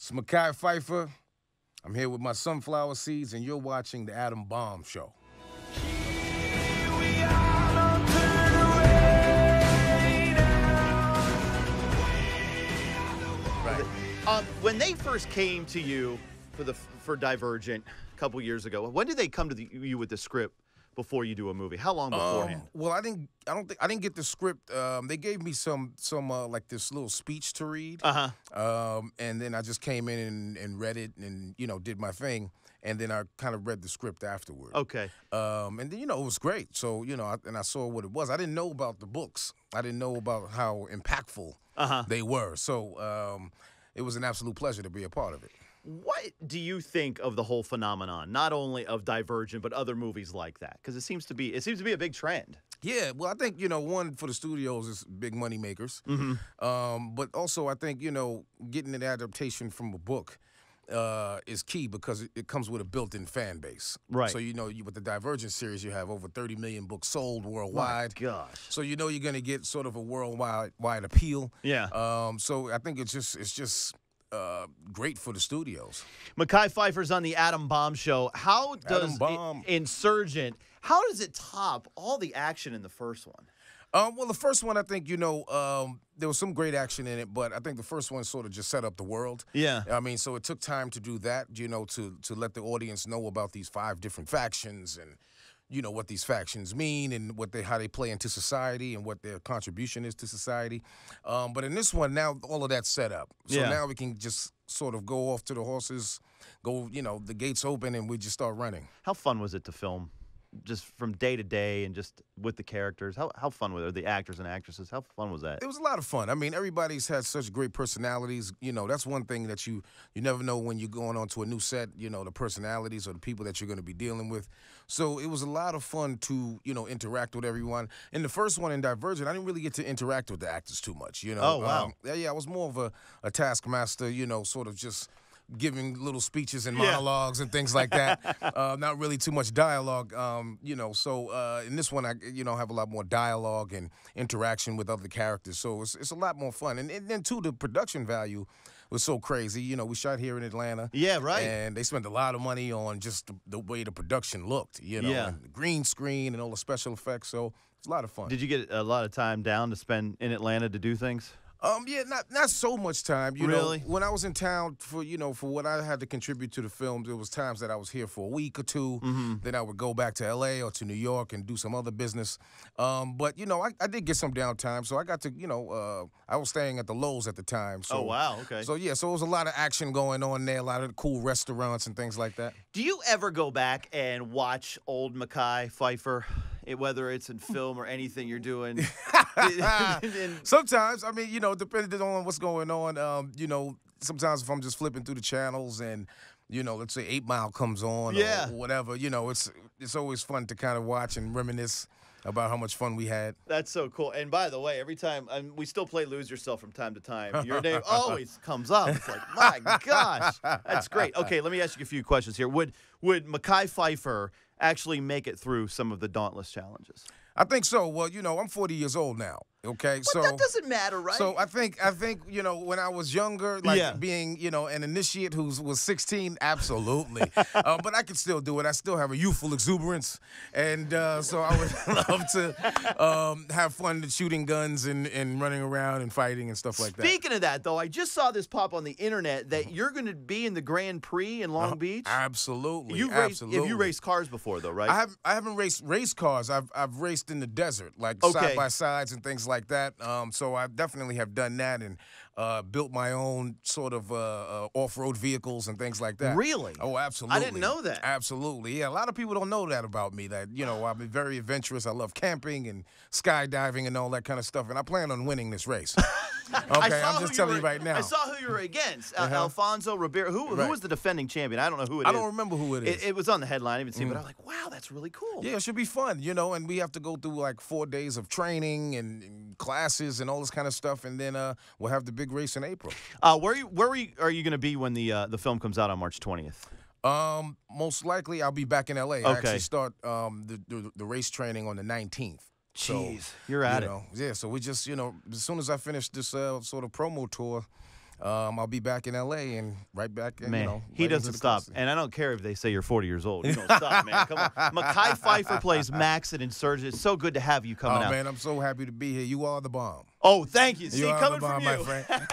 It's Mekhi Phifer. I'm here with my sunflower seeds, and you're watching the Adam Bomb Show. Right. When they first came to you for Divergent a couple years ago, when did they come to you with the script before you do a movie? How long beforehand? Well, I didn't get the script. They gave me some like this little speech to read. And then I just came in and read it and did my thing. And then I kind of read the script afterward. Okay. And then it was great. So I saw what it was. I didn't know about the books. I didn't know about how impactful they were. So it was an absolute pleasure to be a part of it. What do you think of the whole phenomenon, not only of Divergent, but other movies like that? Because it seems to be a big trend. Yeah, well, I think, one, for the studios is big money makers. But also, I think, getting an adaptation from a book is key because it comes with a built-in fan base. Right. So, with the Divergent series, you have over 30 million books sold worldwide. My gosh. So, you're going to get sort of a worldwide appeal. Yeah. So, I think it's just great for the studios. Mekhi Phifer's on the Adam Bomb Show. How does Insurgent, how does it top all the action in the first one? Well, the first one, I think, there was some great action in it, but I think the first one sort of just set up the world. Yeah. I mean, so it took time to do that, to let the audience know about these 5 different factions and, what these factions mean and how they play into society and what their contribution is to society. But in this one, now all of that's set up. So now we can just sort of go off to the horses, the gates open, and we just start running. How fun was it to film? Just from day to day and just with the characters, how fun were the actors and actresses? How fun was that? It was a lot of fun. I mean, everybody's had such great personalities. That's one thing that you never know when you're going on to a new set, the personalities or the people that you're going to be dealing with. So it was a lot of fun to, interact with everyone. In the first one, in Divergent, I didn't really get to interact with the actors too much, Oh, wow. Yeah, I was more of a taskmaster, sort of just giving little speeches and monologues and things like that. Not really too much dialogue, So in this one, I have a lot more dialogue and interaction with other characters. So it's a lot more fun. And then, too, the production value was so crazy. We shot here in Atlanta. Yeah, right. And they spent a lot of money on just the way the production looked, and the green screen and all the special effects. So it's a lot of fun. Did you get a lot of time down to spend in Atlanta to do things? Yeah, not so much time. Really? When I was in town for what I had to contribute to the film, there was times that I was here for a week or two. Then I would go back to L.A. or to New York and do some other business. But I did get some downtime, so I got to I was staying at the Lowe's at the time. So, oh wow, okay. So so it was a lot of action going on there, a lot of cool restaurants and things like that. Do you ever go back and watch old Mekhi Phifer? Whether it's in film or anything you're doing. Sometimes, I mean, depending on what's going on, sometimes if I'm just flipping through the channels and, let's say 8 Mile comes on or whatever, it's always fun to kind of watch and reminisce about how much fun we had. That's so cool. And by the way, every time we still play Lose Yourself from time to time, your name always comes up. It's like, my gosh, that's great. Okay, let me ask you a few questions here. Would Mekhi Phifer actually make it through some of the Dauntless challenges? I think so. Well, I'm 40 years old now. Okay, but that doesn't matter, right? So I think when I was younger, being an initiate who was 16, absolutely. But I could still do it. I still have a youthful exuberance, and so I would love to have fun shooting guns and running around and fighting and stuff like that. Speaking of that, though, I just saw this pop on the internet that you're going to be in the Grand Prix in Long Beach. Absolutely, absolutely. Have you raced cars before, though, right? I haven't raced race cars. I've raced in the desert, like side by sides and things like that. So I definitely have done that and built my own sort of off-road vehicles and things like that. Really? Oh, absolutely. I didn't know that. Absolutely. Yeah, a lot of people don't know that about me, that, I'm very adventurous. I love camping and skydiving and all that kind of stuff, and I plan on winning this race. Okay, I'm just telling you right now. I saw who you were against, Alfonso Ribeiro. Who was the defending champion? I don't know who it is. I don't remember who it is. It was on the headline. I didn't see it, but I was like, wow, that's really cool. Yeah, it should be fun, and we have to go through like 4 days of training and classes and all this kind of stuff, and then we'll have the big race in April. Where are you going to be when the film comes out on March 20th? Most likely I'll be back in L.A. Okay. I actually start the race training on the 19th. Jeez, you're at it. Yeah, so we just, as soon as I finish this sort of promo tour, I'll be back in L.A. and right back. Man, you know, he right doesn't into the stop. coast. And I don't care if they say you're 40 years old. You don't stop, man. Come on. Mekhi Phifer plays Max at Insurgent. It's so good to have you coming out. Man, I'm so happy to be here. You are the bomb. Oh, thank you. See, You are coming the bomb, from you. my friend.